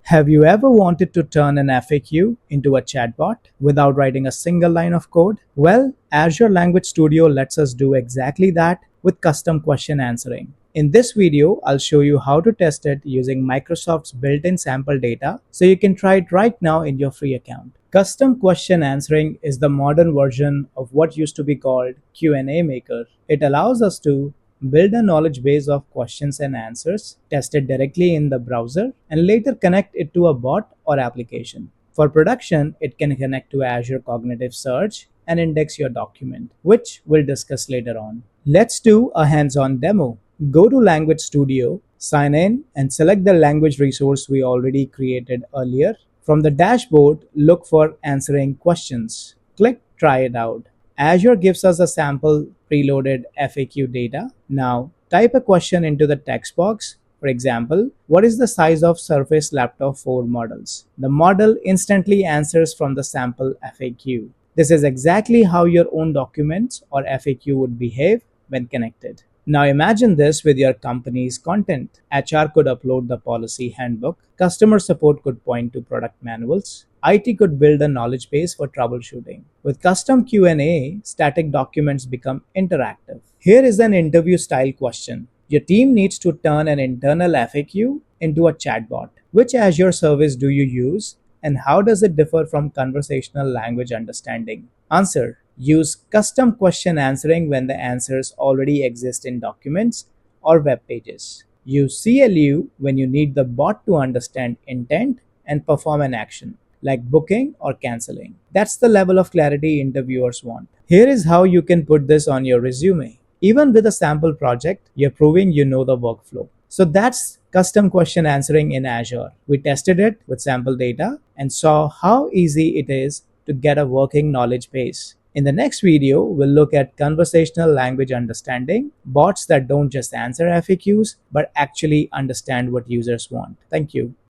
Have you ever wanted to turn an FAQ into a chatbot without writing a single line of code? Well, Azure Language Studio lets us do exactly that with custom question answering. In this video, I'll show you how to test it using Microsoft's built-in sample data so you can try it right now in your free account. Custom question answering is the modern version of what used to be called QnA Maker. It allows us to build a knowledge base of questions and answers, test it directly in the browser, and later connect it to a bot or application. For production, it can connect to Azure Cognitive Search and index your document, which we'll discuss later on. Let's do a hands-on demo. Go to Language Studio, sign in, and select the language resource we already created earlier. From the dashboard, look for answering questions. Click Try it out. Azure gives us a sample preloaded FAQ data. Now, type a question into the text box. For example, what is the size of Surface Laptop 4 models? The model instantly answers from the sample FAQ. This is exactly how your own documents or FAQ would behave when connected. Now imagine this with your company's content. HR could upload the policy handbook, customer support could point to product manuals, IT could build a knowledge base for troubleshooting. With custom Q&A, static documents become interactive. Here is an interview style question. Your team needs to turn an internal FAQ into a chatbot. Which Azure service do you use and how does it differ from conversational language understanding? Answer. Use custom question answering when the answers already exist in documents or web pages. Use CLU when you need the bot to understand intent and perform an action, like booking or canceling. That's the level of clarity interviewers want. Here is how you can put this on your resume. Even with a sample project, you're proving you know the workflow. So that's custom question answering in Azure. We tested it with sample data and saw how easy it is to get a working knowledge base. In the next video, we'll look at conversational language understanding, bots that don't just answer FAQs, but actually understand what users want. Thank you.